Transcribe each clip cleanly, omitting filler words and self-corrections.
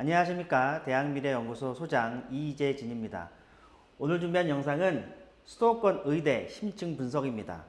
안녕하십니까. 대학미래연구소 소장 이재진입니다. 오늘 준비한 영상은 수도권 의대 심층 분석입니다.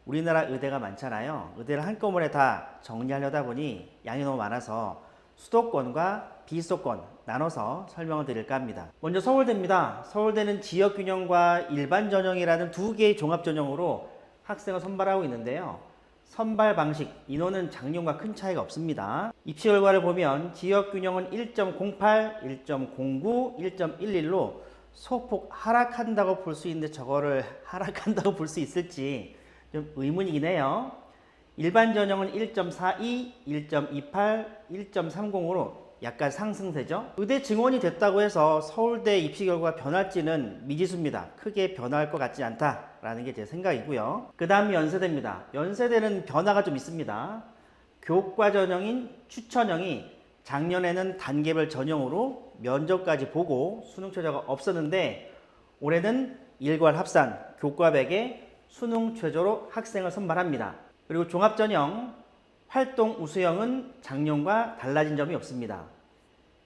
우리나라 의대가 많잖아요. 의대를 한꺼번에 다 정리하려다 보니 양이 너무 많아서 수도권과 비수도권 나눠서 설명을 드릴까 합니다. 먼저 서울대입니다. 서울대는 지역균형과 일반 전형이라는 두 개의 종합 전형으로 학생을 선발하고 있는데요. 선발 방식, 인원은 작년과 큰 차이가 없습니다. 입시 결과를 보면 지역균형은 1.08, 1.09, 1.11로 소폭 하락한다고 볼 수 있는데 저거를 하락한다고 볼 수 있을지 좀 의문이긴 해요. 일반 전형은 1.42, 1.28, 1.30으로 약간 상승세죠. 의대 증원이 됐다고 해서 서울대 입시 결과가 변할지는 미지수입니다. 크게 변할 것 같지 않다라는 게 제 생각이고요. 그 다음 연세대입니다. 연세대는 변화가 좀 있습니다. 교과 전형인 추천형이 작년에는 단계별 전형으로 면접까지 보고 수능 최저가 없었는데 올해는 일괄 합산 교과 100에 수능 최저로 학생을 선발합니다. 그리고 종합전형 활동 우수형은 작년과 달라진 점이 없습니다.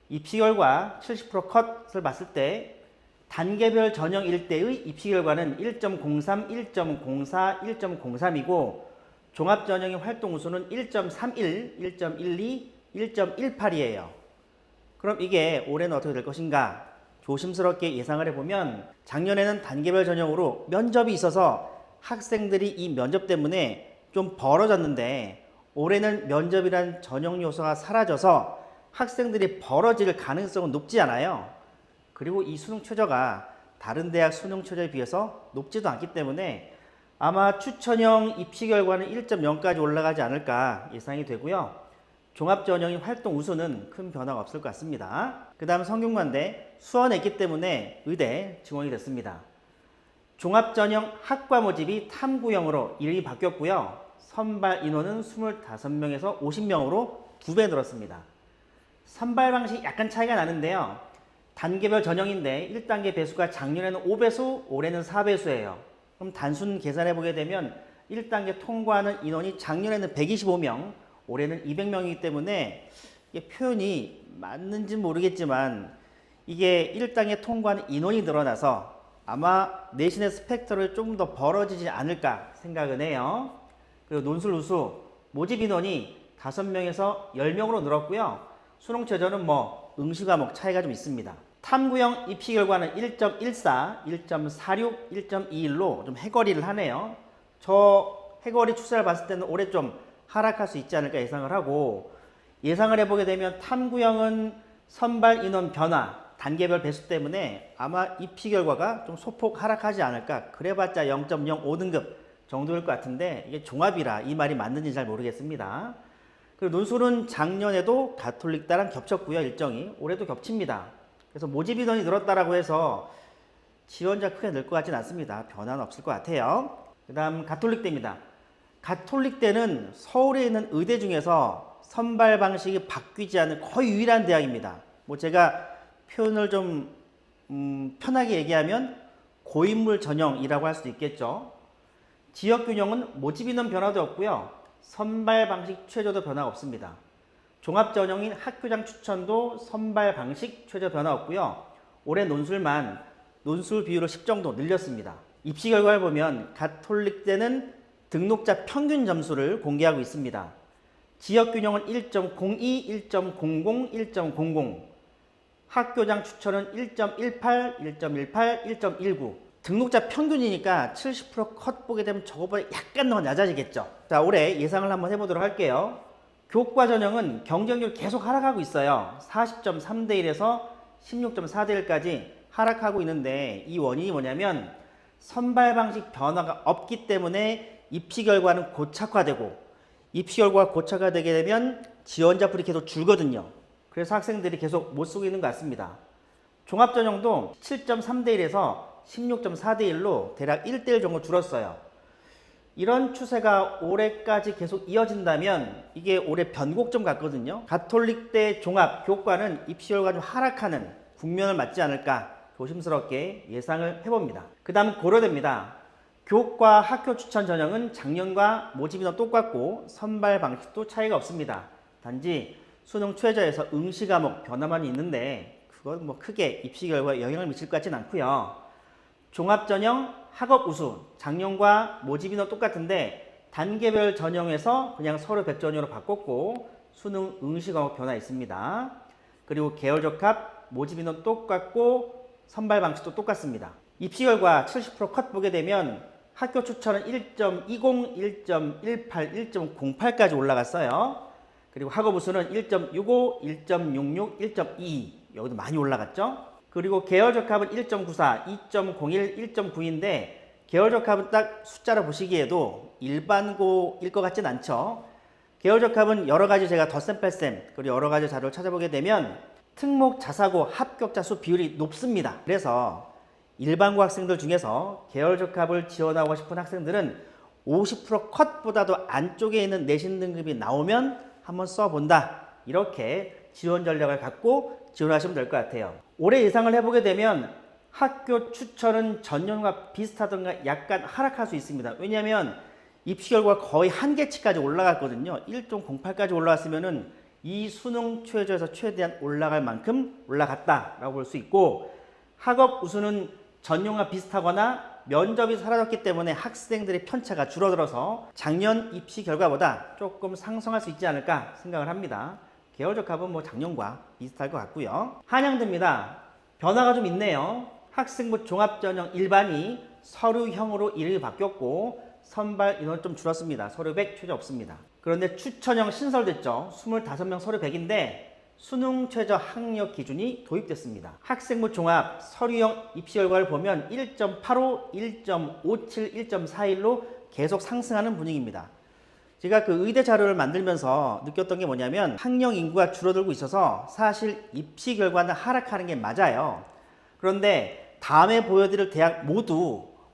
입시 결과 70% 컷을 봤을 때 단계별 전형일 때의 입시 결과는 1.03, 1.04, 1.03이고 종합전형의 활동 우수는 1.31, 1.12, 1.18이에요. 그럼 이게 올해는 어떻게 될 것인가? 조심스럽게 예상을 해보면 작년에는 단계별 전형으로 면접이 있어서 학생들이 이 면접 때문에 좀 벌어졌는데 올해는 면접이란 전형 요소가 사라져서 학생들이 벌어질 가능성은 높지 않아요. 그리고 이 수능 최저가 다른 대학 수능 최저에 비해서 높지도 않기 때문에 아마 추천형 입시 결과는 1.0까지 올라가지 않을까 예상이 되고요. 종합전형인 활동 우수는 큰 변화가 없을 것 같습니다. 그 다음 성균관대 수원했기 때문에 의대 증원이 됐습니다. 종합전형 학과 모집이 탐구형으로 이름이 바뀌었고요. 선발 인원은 25명에서 50명으로 2배 늘었습니다. 선발 방식 약간 차이가 나는데요. 단계별 전형인데 1단계 배수가 작년에는 5배수, 올해는 4배수예요. 그럼 단순 계산해 보게 되면 1단계 통과하는 인원이 작년에는 125명, 올해는 200명이기 때문에 이게 표현이 맞는지 모르겠지만 이게 1단계 통과하는 인원이 늘어나서 아마 내신의 스펙터를 좀 더 벌어지지 않을까 생각은 해요. 그리고 논술 우수 모집 인원이 5명에서 10명으로 늘었고요. 수능 최저는 응시 과목 차이가 좀 있습니다. 탐구형 입시 결과는 1.14, 1.46, 1.21로 좀 해거리를 하네요. 저 해거리 추세를 봤을 때는 올해 좀 하락할 수 있지 않을까 예상을 하고 예상을 해보게 되면 탐구형은 선발 인원 변화, 단계별 배수 때문에 아마 입시 결과가 좀 소폭 하락하지 않을까 그래봤자 0.05등급 정도일 것 같은데 이게 종합이라 이 말이 맞는지 잘 모르겠습니다. 그리고 논술은 작년에도 가톨릭대랑 겹쳤고요. 일정이 올해도 겹칩니다. 그래서 모집 인원이 늘었다라고 해서 지원자 크게 늘 것 같지는 않습니다. 변화는 없을 것 같아요. 그 다음 가톨릭대입니다. 가톨릭대는 서울에 있는 의대 중에서 선발 방식이 바뀌지 않은 거의 유일한 대학입니다. 제가 표현을 좀 편하게 얘기하면 고인물 전형이라고 할 수도 있겠죠. 지역균형은 모집 인원 변화도 없고요. 선발 방식 최저도 변화가 없습니다. 종합전형인 학교장 추천도 선발 방식 최저 변화 없고요. 올해 논술만 논술 비율을 10 정도 늘렸습니다. 입시 결과를 보면 가톨릭대는 등록자 평균 점수를 공개하고 있습니다. 지역균형은 1.02, 1.00, 1.00 학교장 추천은 1.18, 1.18, 1.19 등록자 평균이니까 70%컷 보게 되면 저거보다 약간 더 낮아지겠죠. 자, 올해 예상을 한번 해보도록 할게요. 교과 전형은 경쟁률 계속 하락하고 있어요. 40.3대 1에서 16.4대 1까지 하락하고 있는데 이 원인이 뭐냐면 선발 방식 변화가 없기 때문에 입시 결과는 고착화되고 입시 결과가 고착화되게 되면 지원자 풀이 계속 줄거든요. 그래서 학생들이 계속 못 쓰고 있는 것 같습니다. 종합전형도 7.3대 1에서 16.4대 1로 대략 1대 1 정도 줄었어요. 이런 추세가 올해까지 계속 이어진다면 이게 올해 변곡점 같거든요. 가톨릭대 종합 교과는 입시 결과 좀 하락하는 국면을 맞지 않을까 조심스럽게 예상을 해봅니다. 그 다음 고려대입니다. 교과 학교 추천 전형은 작년과 모집 인원 똑같고 선발 방식도 차이가 없습니다. 단지 수능 최저에서 응시 과목 변화만 있는데 그건 뭐 크게 입시 결과에 영향을 미칠 것 같진 않고요. 종합전형, 학업 우수, 작년과 모집 인원 똑같은데 단계별 전형에서 그냥 서류 100전형으로 바꿨고 수능 응시 과목 변화 있습니다. 그리고 계열적합, 모집 인원 똑같고 선발 방식도 똑같습니다. 입시 결과 70% 컷 보게 되면 학교 추천은 1.20, 1.18, 1.08까지 올라갔어요. 그리고 학업 우수는 1.65, 1.66, 1.2 여기도 많이 올라갔죠. 그리고 계열적합은 1.94, 2.01, 1.9인데 계열적합은 딱 숫자로 보시기에도 일반고일 것 같진 않죠. 계열적합은 여러 가지 제가 덧셈 뺄셈 그리고 여러 가지 자료를 찾아보게 되면 특목 자사고 합격자 수 비율이 높습니다. 그래서 일반고 학생들 중에서 계열적합을 지원하고 싶은 학생들은 50% 컷보다도 안쪽에 있는 내신 등급이 나오면 한번 써본다. 이렇게 지원 전략을 갖고 지원하시면 될 것 같아요. 올해 예상을 해보게 되면 학교 추천은 전년과 비슷하던가 약간 하락할 수 있습니다. 왜냐하면 입시 결과 거의 한계치까지 올라갔거든요. 1.08까지 올라왔으면은 이 수능 최저에서 최대한 올라갈 만큼 올라갔다라고 볼 수 있고 학업 우수는 전년과 비슷하거나 면접이 사라졌기 때문에 학생들의 편차가 줄어들어서 작년 입시 결과보다 조금 상승할 수 있지 않을까 생각을 합니다. 계열적합은 뭐 작년과 비슷할 것 같고요. 한양대입니다. 변화가 좀 있네요. 학생부 종합전형 일반이 서류형으로 이름이 바뀌었고 선발 인원 좀 줄었습니다. 서류 100 최저 없습니다. 그런데 추천형 신설됐죠. 25명 서류 100인데 수능 최저 학력 기준이 도입됐습니다. 학생부 종합 서류형 입시 결과를 보면 1.85, 1.57, 1.41로 계속 상승하는 분위기입니다. 제가 그 의대 자료를 만들면서 느꼈던 게 뭐냐면 학령 인구가 줄어들고 있어서 사실 입시 결과는 하락하는 게 맞아요. 그런데 다음에 보여드릴 대학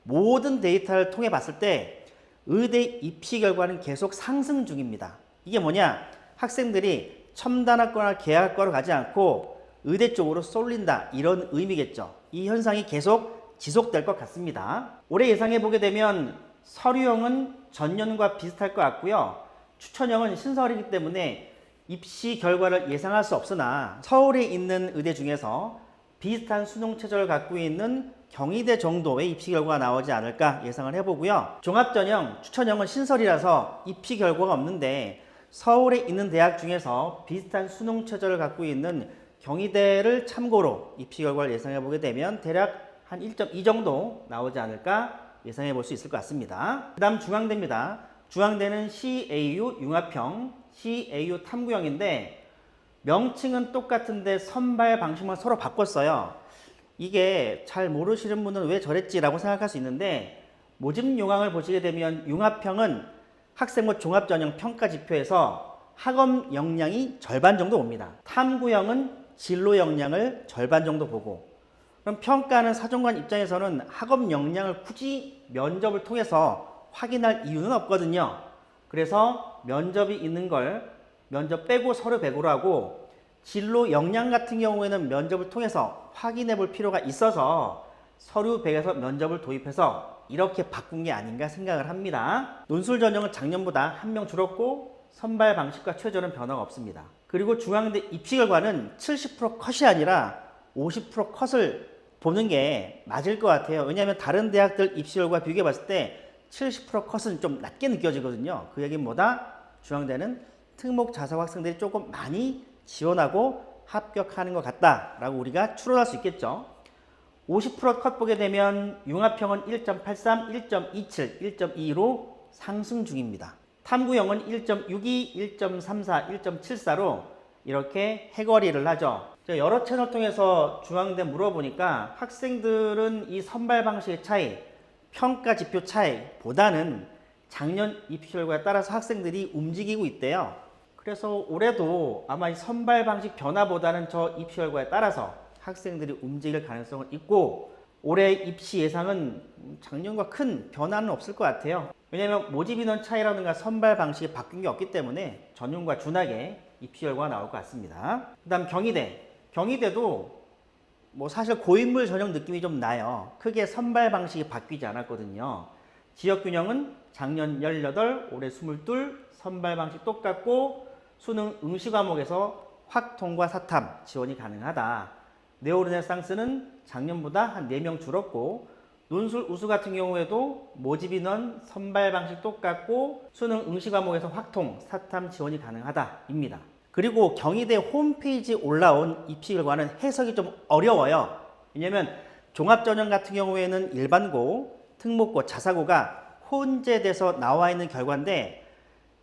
모든 데이터를 통해 봤을 때 의대 입시 결과는 계속 상승 중입니다. 이게 뭐냐? 학생들이 첨단학과나 계약학과로 가지 않고 의대 쪽으로 쏠린다 이런 의미겠죠. 이 현상이 계속 지속될 것 같습니다. 올해 예상해 보게 되면 서류형은 전년과 비슷할 것 같고요. 추천형은 신설이기 때문에 입시 결과를 예상할 수 없으나 서울에 있는 의대 중에서 비슷한 수능 최저를 갖고 있는 경희대 정도의 입시 결과가 나오지 않을까 예상을 해보고요. 종합전형, 추천형은 신설이라서 입시 결과가 없는데 서울에 있는 대학 중에서 비슷한 수능 최저를 갖고 있는 경희대를 참고로 입시 결과를 예상해 보게 되면 대략 한 1.2 정도 나오지 않을까 예상해 볼 수 있을 것 같습니다. 그 다음 중앙대입니다. 중앙대는 CAU 융합형, CAU 탐구형인데 명칭은 똑같은데 선발 방식만 서로 바꿨어요. 이게 잘 모르시는 분은 왜 저랬지라고 생각할 수 있는데 모집 요강을 보시게 되면 융합형은 학생부 종합전형 평가 지표에서 학업 역량이 절반 정도 옵니다. 탐구형은 진로 역량을 절반 정도 보고 그럼 평가는 사정관 입장에서는 학업 역량을 굳이 면접을 통해서 확인할 이유는 없거든요. 그래서 면접이 있는 걸 면접 빼고 서류 100으로 하고 진로 역량 같은 경우에는 면접을 통해서 확인해 볼 필요가 있어서 서류 100에서 면접을 도입해서 이렇게 바꾼 게 아닌가 생각을 합니다. 논술 전형은 작년보다 1명 줄었고 선발 방식과 최저는 변화가 없습니다. 그리고 중앙대 입시 결과는 70% 컷이 아니라 50% 컷을 보는 게 맞을 것 같아요. 왜냐하면 다른 대학들 입시 결과 비교해 봤을 때 70% 컷은 좀 낮게 느껴지거든요. 그 얘기는 뭐다? 중앙대는 특목 자사고 학생들이 조금 많이 지원하고 합격하는 것 같다라고 우리가 추론할 수 있겠죠. 50% 컷 보게 되면 융합형은 1.83, 1.27, 1.22로 상승 중입니다. 탐구형은 1.62, 1.34, 1.74로 이렇게 해거리를 하죠. 제가 여러 채널 통해서 중앙대 물어보니까 학생들은 이 선발 방식의 차이, 평가 지표 차이보다는 작년 입시 결과에 따라서 학생들이 움직이고 있대요. 그래서 올해도 아마 이 선발 방식 변화보다는 저 입시 결과에 따라서 학생들이 움직일 가능성은 있고 올해 입시 예상은 작년과 큰 변화는 없을 것 같아요. 왜냐하면 모집 인원 차이라든가 선발 방식이 바뀐 게 없기 때문에 전년과 준하게 입시 결과가 나올 것 같습니다. 그 다음 경희대도 뭐 사실 고인물 전형 느낌이 좀 나요. 크게 선발 방식이 바뀌지 않았거든요. 지역균형은 작년 18, 올해 22, 선발 방식 똑같고 수능 응시 과목에서 확통과 사탐 지원이 가능하다. 네오르네상스는 작년보다 한 4명 줄었고 논술 우수 같은 경우에도 모집 인원 선발 방식 똑같고 수능 응시 과목에서 확통, 사탐 지원이 가능하다입니다. 그리고 경희대 홈페이지에 올라온 입시 결과는 해석이 좀 어려워요. 왜냐면 종합전형 같은 경우에는 일반고, 특목고, 자사고가 혼재돼서 나와 있는 결과인데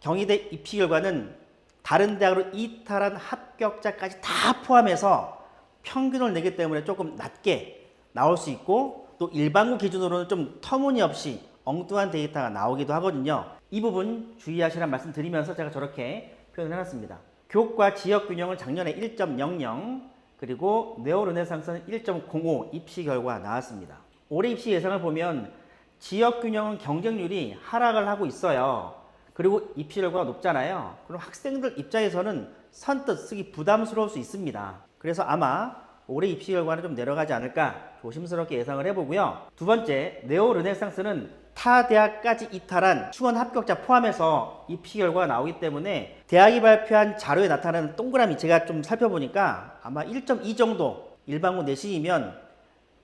경희대 입시 결과는 다른 대학으로 이탈한 합격자까지 다 포함해서 평균을 내기 때문에 조금 낮게 나올 수 있고 또 일반고 기준으로는 좀 터무니없이 엉뚱한 데이터가 나오기도 하거든요. 이 부분 주의하시라는 말씀 드리면서 제가 저렇게 표현을 해놨습니다. 교과 지역균형은 작년에 1.00 그리고 네오르네상스는 1.05 입시 결과 나왔습니다. 올해 입시 예상을 보면 지역균형은 경쟁률이 하락을 하고 있어요. 그리고 입시 결과가 높잖아요. 그럼 학생들 입장에서는 선뜻 쓰기 부담스러울 수 있습니다. 그래서 아마 올해 입시 결과는 좀 내려가지 않을까 조심스럽게 예상을 해보고요. 두 번째, 네오르네상스는 타 대학까지 이탈한 충원 합격자 포함해서 입시 결과가 나오기 때문에 대학이 발표한 자료에 나타나는 동그라미 제가 좀 살펴보니까 아마 1.2 정도 일반고 내신이면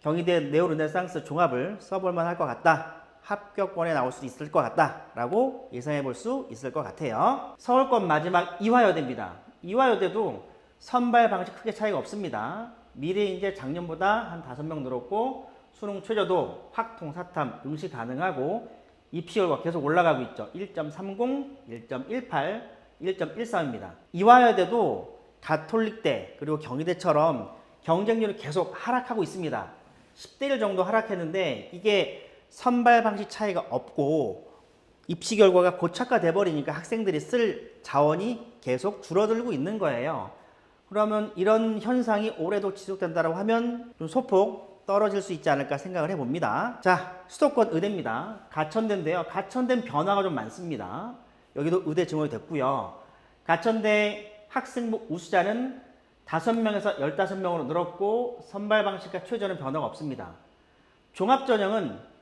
경희대 네오르네상스 종합을 써볼만 할 것 같다. 합격권에 나올 수 있을 것 같다 라고 예상해 볼 수 있을 것 같아요. 서울권 마지막 이화여대입니다. 이화여대도 선발 방식 크게 차이가 없습니다. 미래인재 작년보다 한 5명 늘었고 수능 최저도 확통, 사탐, 응시 가능하고 입시 결과 계속 올라가고 있죠. 1.30, 1.18, 1.13입니다. 이화여대도 가톨릭대 그리고 경희대처럼 경쟁률이 계속 하락하고 있습니다. 10대 1 정도 하락했는데 이게 선발 방식 차이가 없고 입시 결과가 고착화돼 버리니까 학생들이 쓸 자원이 계속 줄어들고 있는 거예요. 그러면 이런 현상이 올해도 지속된다고 하면 좀 소폭 떨어질 수 있지 않을까 생각을 해봅니다. 자, 수도권 의대입니다. 가천대인데요. 가천대는 변화가 좀 많습니다. 여기도 의대 증원이 됐고요. 가천대 학생부 우수자는 5명에서 15명으로 늘었고 선발 방식과 최저는 변화가 없습니다. 종합전형은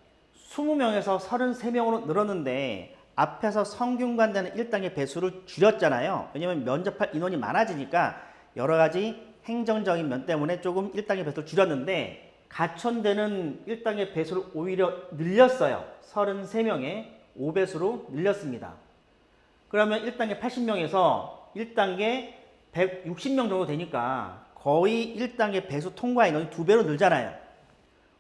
20명에서 33명으로 늘었는데 앞에서 성균관대는 1단계 배수를 줄였잖아요. 왜냐면 면접할 인원이 많아지니까 여러 가지 행정적인 면 때문에 조금 1단계 배수를 줄였는데 가천대는 1단계 배수를 오히려 늘렸어요. 33명에 5배수로 늘렸습니다. 그러면 1단계 80명에서 1단계 160명 정도 되니까 거의 1단계 배수 통과 인원이 2배로 늘잖아요.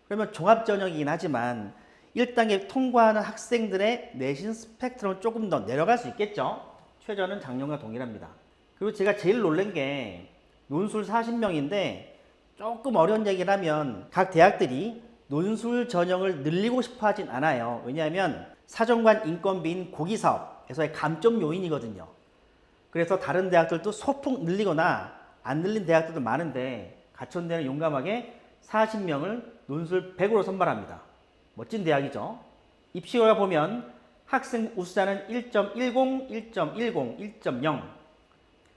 그러면 종합전형이긴 하지만 1단계 통과하는 학생들의 내신 스펙트럼은 조금 더 내려갈 수 있겠죠. 최저는 작년과 동일합니다. 그리고 제가 제일 놀란 게 논술 40명인데 조금 어려운 얘기를 하면 각 대학들이 논술 전형을 늘리고 싶어 하진 않아요. 왜냐하면 사정관 인건비인 고기사업에서의 감점 요인이거든요. 그래서 다른 대학들도 소폭 늘리거나 안 늘린 대학들도 많은데 가천대는 용감하게 40명을 논술 100으로 선발합니다. 멋진 대학이죠. 입시 결과 보면 학생 우수자는 1.10, 1.10, 1.0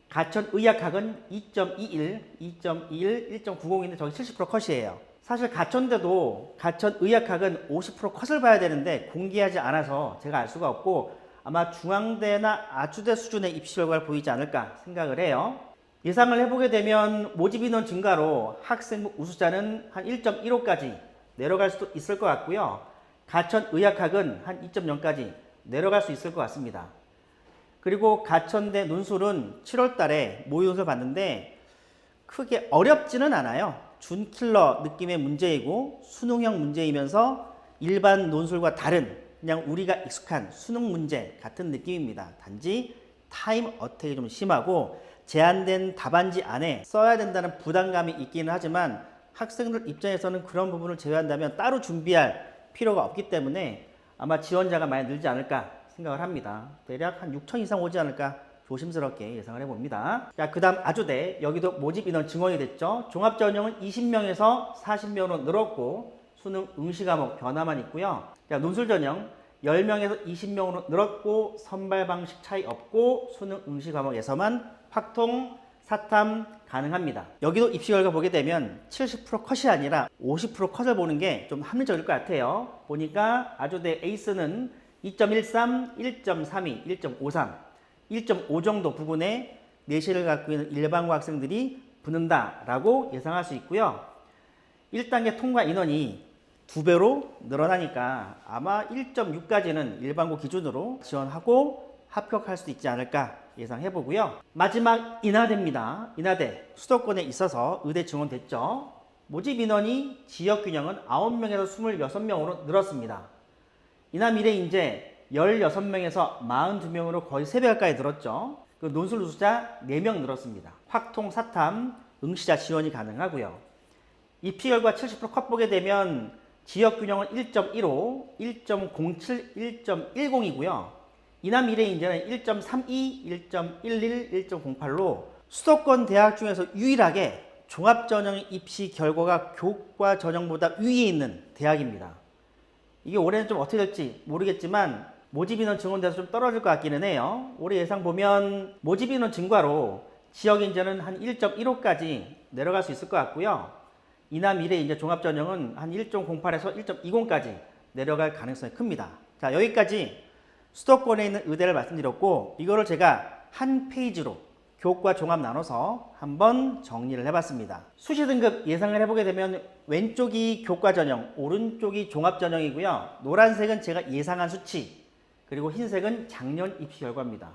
가천의학학은 2.21, 2.21, 1.90인데 저기 70% 컷이에요. 사실 가천대도 가천의학학은 50% 컷을 봐야 되는데 공개하지 않아서 제가 알 수가 없고 아마 중앙대나 아주대 수준의 입시 결과를 보이지 않을까 생각을 해요. 예상을 해보게 되면 모집 인원 증가로 학생부 우수자는 한 1.15까지 내려갈 수도 있을 것 같고요. 가천의학학은 한 2.0까지 내려갈 수 있을 것 같습니다. 그리고 가천대 논술은 7월 달에 모의논술 봤는데 크게 어렵지는 않아요. 준킬러 느낌의 문제이고 수능형 문제이면서 일반 논술과 다른 그냥 우리가 익숙한 수능 문제 같은 느낌입니다. 단지 타임 어택이 좀 심하고 제한된 답안지 안에 써야 된다는 부담감이 있기는 하지만 학생들 입장에서는 그런 부분을 제외한다면 따로 준비할 필요가 없기 때문에 아마 지원자가 많이 늘지 않을까 생각을 합니다. 대략 한 6천 이상 오지 않을까 조심스럽게 예상을 해봅니다. 자, 그 다음 아주대. 여기도 모집 인원 증원이 됐죠. 종합전형은 20명에서 40명으로 늘었고 수능 응시 과목 변화만 있고요. 자, 논술전형 10명에서 20명으로 늘었고 선발 방식 차이 없고 수능 응시 과목에서만 확통, 사탐 가능합니다. 여기도 입시 결과 보게 되면 70% 컷이 아니라 50% 컷을 보는 게 좀 합리적일 것 같아요. 보니까 아주대 에이스는 2.13, 1.32, 1.53, 1.5 정도 부분에 내신을 갖고 있는 일반고 학생들이 붙는다라고 예상할 수 있고요. 1단계 통과 인원이 2배로 늘어나니까 아마 1.6까지는 일반고 기준으로 지원하고 합격할 수도 있지 않을까 예상해 보고요. 마지막 인하대입니다. 인하대 수도권에 있어서 의대 증원됐죠. 모집 인원이 지역 균형은 9명에서 26명으로 늘었습니다. 이남미래인재 16명에서 42명으로 거의 3배 가까이 늘었죠. 그 논술 우수자 4명 늘었습니다. 확통, 사탐, 응시자 지원이 가능하고요. 입시 결과 70% 컷보게 되면 지역 균형은 1.15, 1.07, 1.10이고요. 이남미래인재는 1.32, 1.11, 1.08로 수도권 대학 중에서 유일하게 종합전형 입시 결과가 교과 전형보다 위에 있는 대학입니다. 이게 올해는 좀 어떻게 될지 모르겠지만 모집 인원 증원돼서 좀 떨어질 것 같기는 해요. 올해 예상 보면 모집 인원 증가로 지역 인재는 한 1.15까지 내려갈 수 있을 것 같고요. 이남 미래 인재 종합전형은 한 1.08에서 1.20까지 내려갈 가능성이 큽니다. 자, 여기까지 수도권에 있는 의대를 말씀드렸고, 이거를 제가 한 페이지로 교과 종합 나눠서 한번 정리를 해봤습니다. 수시 등급 예상을 해보게 되면 왼쪽이 교과 전형, 오른쪽이 종합 전형이고요. 노란색은 제가 예상한 수치, 그리고 흰색은 작년 입시 결과입니다.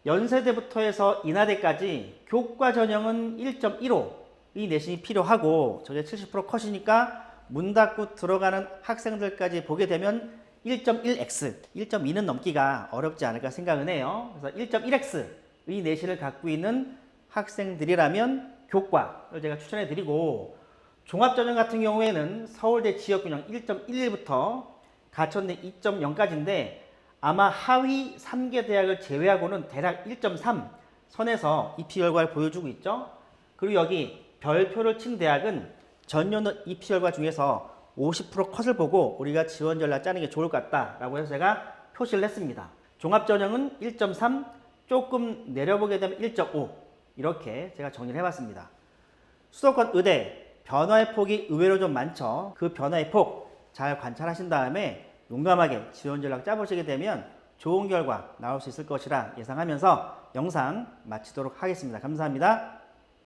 연세대부터 해서 인하대까지 교과 전형은 1.15 이 내신이 필요하고 저게 70% 컷이니까 문 닫고 들어가는 학생들까지 보게 되면 1.1x, 1.2는 넘기가 어렵지 않을까 생각은 해요. 그래서 1.1x 의 내신을 갖고 있는 학생들이라면 교과를 제가 추천해 드리고, 종합전형 같은 경우에는 서울대 지역균형 1.11부터 가천대 2.0까지인데 아마 하위 3개 대학을 제외하고는 대략 1.3 선에서 입시 결과를 보여주고 있죠. 그리고 여기 별표를 친 대학은 전년도 입시 결과 중에서 50% 컷을 보고 우리가 지원 전략 짜는 게 좋을 것 같다라고 해서 제가 표시를 했습니다. 종합전형은 1.3, 조금 내려보게 되면 1.5 이렇게 제가 정리를 해봤습니다. 수도권 의대 변화의 폭이 의외로 좀 많죠. 그 변화의 폭 잘 관찰하신 다음에 용감하게 지원 전략 짜보시게 되면 좋은 결과 나올 수 있을 것이라 예상하면서 영상 마치도록 하겠습니다. 감사합니다.